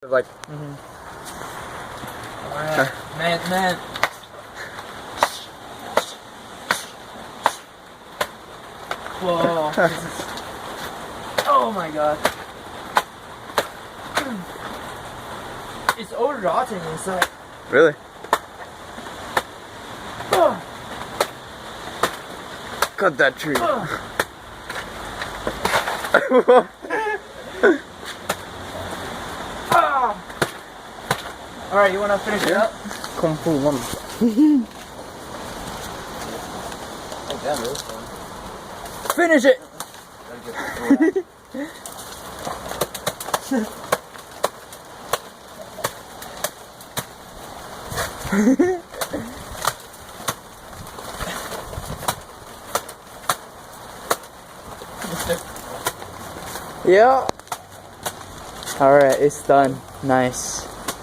like. Alright, man. Whoa. Oh my god. It's all rotten inside. Really? Cut that tree. Alright, you wanna finish it up? Kung Fu One. Oh, damn, it was fun. Finish it! Yeah. Alright, it's done. Nice.